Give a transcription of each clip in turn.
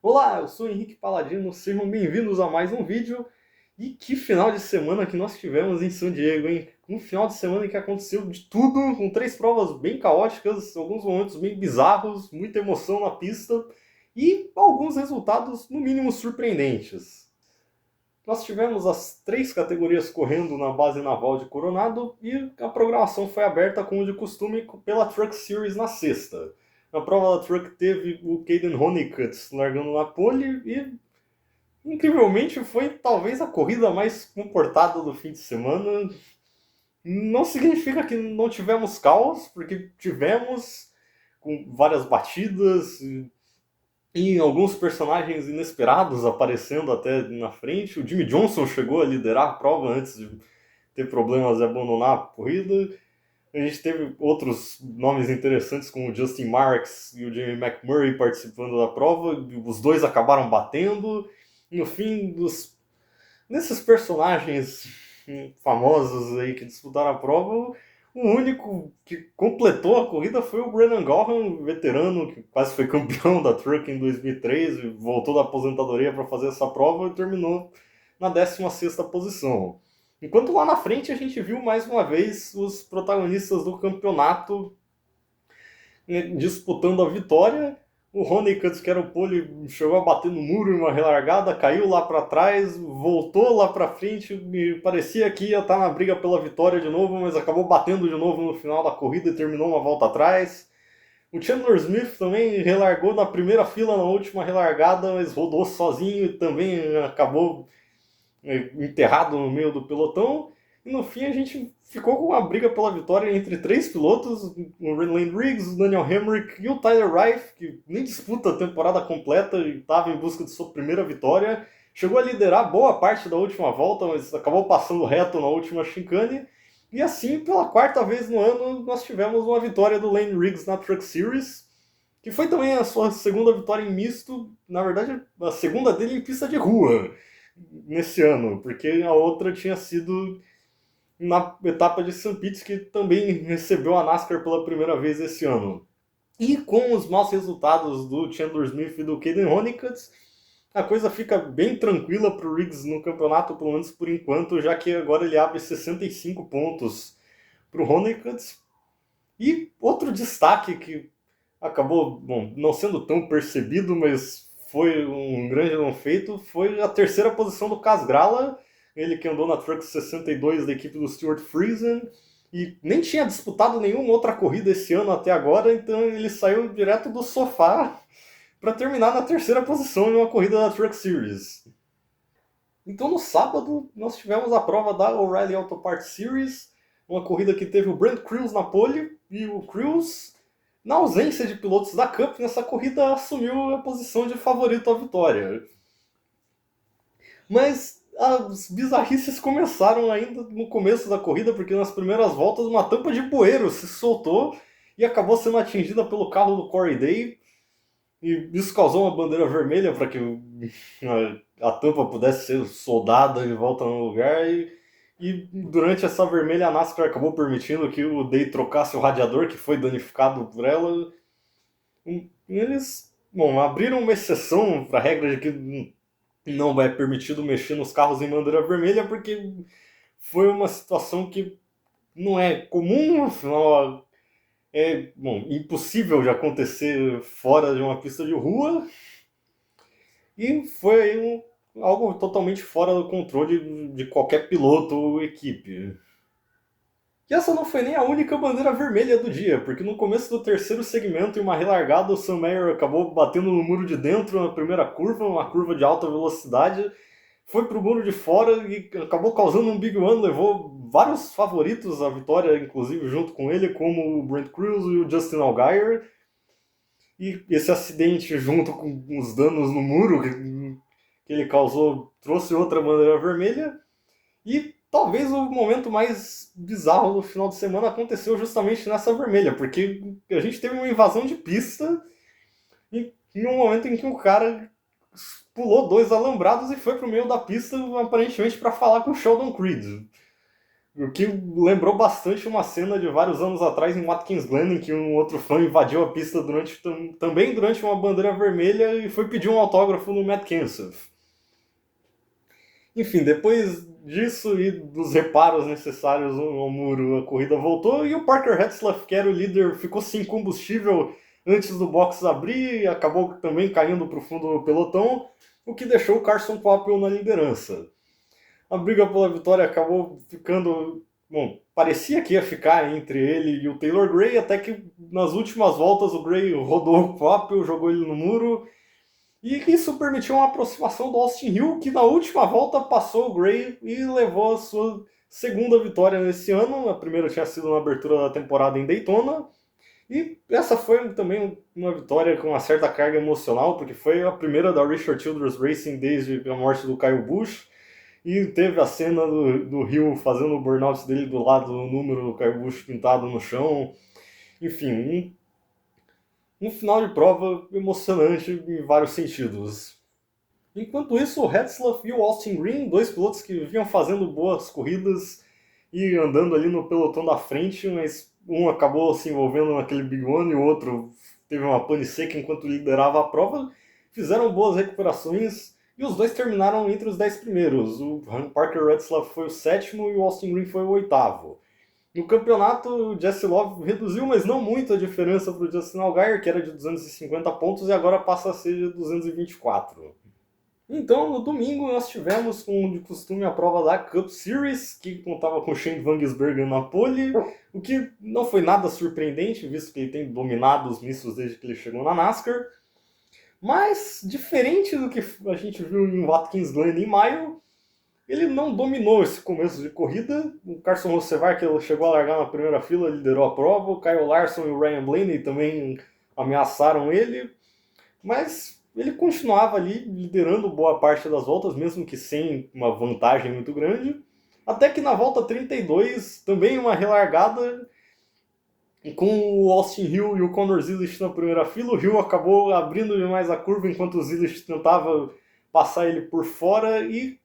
Olá, eu sou o Henrique Paladino, sejam bem-vindos a mais um vídeo. E que final de semana que nós tivemos em San Diego, hein? Um final de semana em que aconteceu de tudo, com três provas bem caóticas, alguns momentos bem bizarros, muita emoção na pista e alguns resultados, no mínimo, surpreendentes. Nós tivemos as três categorias correndo na base naval de Coronado e a programação foi aberta, como de costume, pela Truck Series na sexta. Na prova da Truck teve o Caden Honeycutt largando na pole e, incrivelmente, foi talvez a corrida mais comportada do fim de semana. Não significa que não tivemos caos, porque tivemos, com várias batidas e alguns personagens inesperados aparecendo até na frente. O Jimmy Johnson chegou a liderar a prova antes de ter problemas de abandonar a corrida. A gente teve outros nomes interessantes, como o Justin Marks e o Jamie McMurray participando da prova. Os dois acabaram batendo. No fim, desses personagens famosos aí que disputaram a prova, o único que completou a corrida foi o Brennan Gorham, veterano, que quase foi campeão da Truck em 2003, e voltou da aposentadoria para fazer essa prova e terminou na 16ª posição. Enquanto lá na frente a gente viu mais uma vez os protagonistas do campeonato disputando a vitória. O Honeycutt, que era o pole, chegou a bater no muro em uma relargada, caiu lá para trás, voltou lá para frente, e parecia que ia estar na briga pela vitória de novo, mas acabou batendo de novo no final da corrida e terminou uma volta atrás. O Chandler Smith também relargou na primeira fila na última relargada, mas rodou sozinho e também acabou enterrado no meio do pelotão. E no fim a gente ficou com uma briga pela vitória entre três pilotos, o Lane Riggs, o Daniel Hemrick e o Tyler Reif, que nem disputa a temporada completa e estava em busca de sua primeira vitória. Chegou a liderar boa parte da última volta, mas acabou passando reto na última chicane. E assim, pela quarta vez no ano, nós tivemos uma vitória do Lane Riggs na Truck Series, que foi também a sua segunda vitória em misto, na verdade, a segunda dele em pista de rua nesse ano, porque a outra tinha sido na etapa de St. Pete, que também recebeu a NASCAR pela primeira vez esse ano. E com os maus resultados do Chandler Smith e do Caden Honeycutt, a coisa fica bem tranquila para o Riggs no campeonato, pelo menos por enquanto, já que agora ele abre 65 pontos para o Honeycutt. E outro destaque que acabou não sendo tão percebido, mas foi um grande não feito, foi a terceira posição do Casgrala, ele que andou na Truck 62 da equipe do Stuart Friesen, e nem tinha disputado nenhuma outra corrida esse ano até agora, então ele saiu direto do sofá para terminar na terceira posição em uma corrida da Truck Series. Então no sábado nós tivemos a prova da O'Reilly Auto Parts Series, uma corrida que teve o Brent Crews na pole, e o Crews, na ausência de pilotos da Cup, nessa corrida assumiu a posição de favorito à vitória. Mas as bizarrices começaram ainda no começo da corrida, porque nas primeiras voltas uma tampa de bueiro se soltou e acabou sendo atingida pelo carro do Corey Day. E isso causou uma bandeira vermelha para que a tampa pudesse ser soldada de volta no lugar. E durante essa vermelha, a NASCAR acabou permitindo que o Day trocasse o radiador que foi danificado por ela. E eles, abriram uma exceção para a regra de que não é permitido mexer nos carros em bandeira vermelha, porque foi uma situação que não é comum, afinal é impossível de acontecer fora de uma pista de rua, e foi algo totalmente fora do controle de qualquer piloto ou equipe. E essa não foi nem a única bandeira vermelha do dia, porque no começo do terceiro segmento, em uma relargada, o Sam Mayer acabou batendo no muro de dentro na primeira curva, uma curva de alta velocidade, foi pro muro de fora e acabou causando um Big One, levou vários favoritos à vitória, inclusive junto com ele, como o Brent Crews e o Justin Allgaier. E esse acidente, junto com os danos no muro que ele causou, trouxe outra bandeira vermelha. E talvez o momento mais bizarro do final de semana aconteceu justamente nessa vermelha, porque a gente teve uma invasão de pista em um momento em que o cara pulou dois alambrados e foi pro meio da pista, aparentemente para falar com o Sheldon Creed. O que lembrou bastante uma cena de vários anos atrás em Watkins Glen, em que um outro fã invadiu a pista também durante uma bandeira vermelha e foi pedir um autógrafo no Matt Kenseth. Enfim, depois disso e dos reparos necessários ao muro, a corrida voltou e o Parker Retzlaff, que era o líder, ficou sem combustível antes do box abrir e acabou também caindo para o fundo do pelotão, o que deixou o Carson Poppel na liderança. A briga pela vitória acabou ficando... Bom, parecia que ia ficar entre ele e o Taylor Gray, até que nas últimas voltas o Gray rodou o Poppel, jogou ele no muro, e isso permitiu uma aproximação do Austin Hill, que na última volta passou o Gray e levou a sua segunda vitória nesse ano. A primeira tinha sido na abertura da temporada em Daytona. E essa foi também uma vitória com uma certa carga emocional, porque foi a primeira da Richard Childress Racing desde a morte do Kyle Busch. E teve a cena do Hill fazendo o burnout dele do lado do número do Kyle Busch pintado no chão. Enfim, um final de prova emocionante em vários sentidos. Enquanto isso, o Retzlaff e o Austin Green, dois pilotos que vinham fazendo boas corridas e andando ali no pelotão da frente, mas um acabou se envolvendo naquele Big One e o outro teve uma pane seca enquanto liderava a prova, fizeram boas recuperações e os dois terminaram entre os 10 primeiros. O Parker Retzlaff foi o sétimo e o Austin Green foi o oitavo. No campeonato, o Jesse Love reduziu, mas não muito, a diferença para o Justin Allgaier, que era de 250 pontos, e agora passa a ser de 224. Então, no domingo, nós tivemos, como de costume, a prova da Cup Series, que contava com Shane Van Gisbergen na pole, o que não foi nada surpreendente, visto que ele tem dominado os mistos desde que ele chegou na NASCAR. Mas, diferente do que a gente viu em Watkins Glen em maio, ele não dominou esse começo de corrida. O Carson Hocevar, que chegou a largar na primeira fila, liderou a prova. O Kyle Larson e o Ryan Blaney também ameaçaram ele. Mas ele continuava ali liderando boa parte das voltas, mesmo que sem uma vantagem muito grande. Até que na volta 32, também uma relargada, com o Austin Hill e o Conor Zilisch na primeira fila. O Hill acabou abrindo demais a curva, enquanto o Zilisch tentava passar ele por fora, e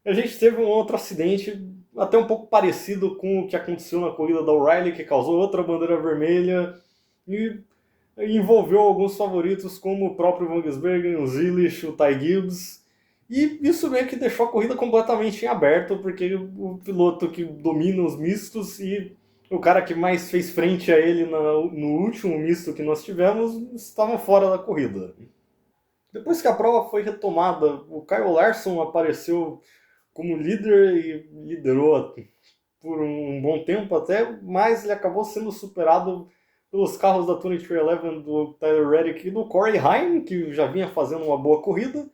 a gente teve um outro acidente, até um pouco parecido com o que aconteceu na corrida da O'Reilly, que causou outra bandeira vermelha e envolveu alguns favoritos, como o próprio Van Gisbergen, o Zilisch, o Ty Gibbs. E isso meio que deixou a corrida completamente em aberto, porque o piloto que domina os mistos e o cara que mais fez frente a ele no último misto que nós tivemos estavam fora da corrida. Depois que a prova foi retomada, o Kyle Larson apareceu como líder e liderou por um bom tempo até, mas ele acabou sendo superado pelos carros da 2311 do Tyler Reddick e do Corey Heim, que já vinha fazendo uma boa corrida.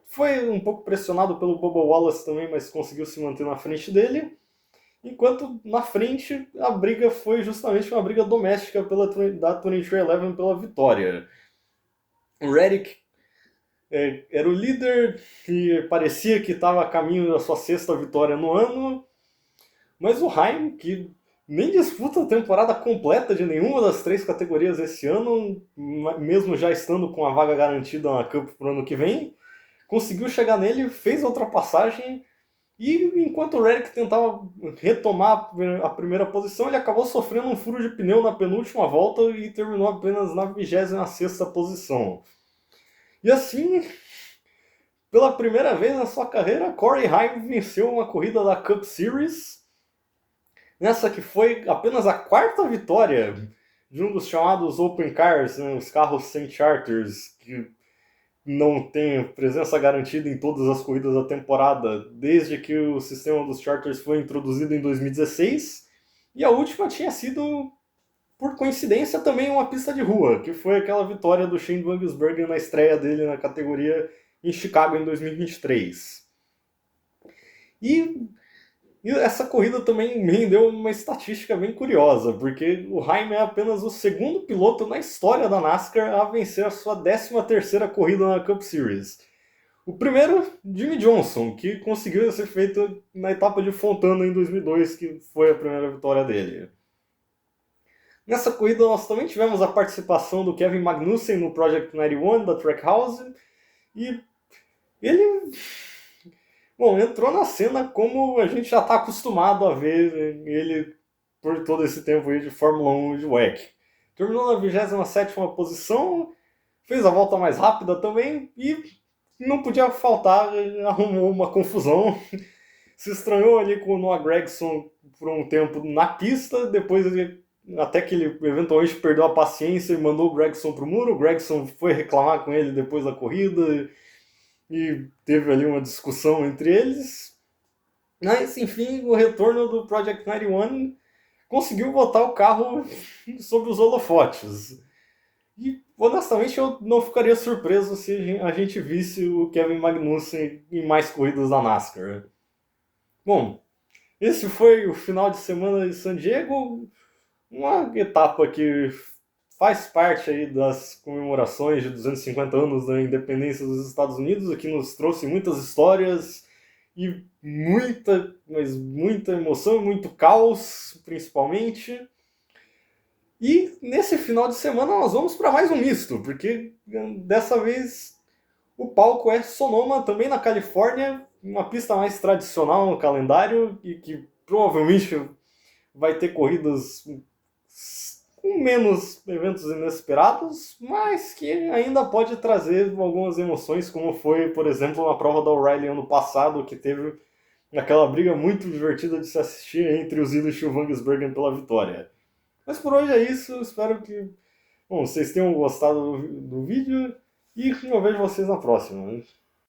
Foi um pouco pressionado pelo Bubba Wallace também, mas conseguiu se manter na frente dele. Enquanto na frente a briga foi justamente uma briga doméstica da 2311 pela vitória. O Reddick era o líder e parecia que estava a caminho da sua sexta vitória no ano, mas o Heim, que nem disputa a temporada completa de nenhuma das três categorias esse ano, mesmo já estando com a vaga garantida na Cup para o ano que vem, conseguiu chegar nele, fez a ultrapassagem, e enquanto o Reddick tentava retomar a primeira posição, ele acabou sofrendo um furo de pneu na penúltima volta e terminou apenas na 26ª posição. E assim, pela primeira vez na sua carreira, Corey Heim venceu uma corrida da Cup Series, nessa que foi apenas a quarta vitória de um dos chamados Open Cars, né, os carros sem charters, que não tem presença garantida em todas as corridas da temporada, desde que o sistema dos charters foi introduzido em 2016, e a última tinha sido, por coincidência, também uma pista de rua, que foi aquela vitória do Shane Van Gisbergen na estreia dele na categoria em Chicago em 2023. E essa corrida também me rendeu uma estatística bem curiosa, porque o Heim é apenas o segundo piloto na história da NASCAR a vencer a sua 13ª corrida na Cup Series. O primeiro, Jimmy Johnson, que conseguiu esse feito na etapa de Fontana em 2002, que foi a primeira vitória dele. Nessa corrida nós também tivemos a participação do Kevin Magnussen no Project 91 da Trackhouse, e ele Bom, entrou na cena como a gente já está acostumado a ver ele por todo esse tempo aí de Fórmula 1 e de WEC. Terminou na 27ª posição, fez a volta mais rápida também e não podia faltar, arrumou uma confusão. Se estranhou ali com o Noah Gragson por um tempo na pista, depois até que ele eventualmente perdeu a paciência e mandou o Gragson pro muro. O Gragson foi reclamar com ele depois da corrida e teve ali uma discussão entre eles. Mas, enfim, o retorno do Project 91 conseguiu botar o carro sob os holofotes. E, honestamente, eu não ficaria surpreso se a gente visse o Kevin Magnussen em mais corridas da NASCAR. Bom, esse foi o final de semana de San Diego, uma etapa que faz parte aí das comemorações de 250 anos da independência dos Estados Unidos, o que nos trouxe muitas histórias e muita, mas muita emoção, muito caos, principalmente. E nesse final de semana nós vamos para mais um misto, porque dessa vez o palco é Sonoma, também na Califórnia, uma pista mais tradicional no calendário e que provavelmente vai ter corridas com menos eventos inesperados, mas que ainda pode trazer algumas emoções, como foi, por exemplo, na prova da O'Reilly ano passado, que teve aquela briga muito divertida de se assistir entre os Zilla e o Vangsbergen pela vitória. Mas por hoje é isso, espero que vocês tenham gostado do vídeo e eu vejo vocês na próxima.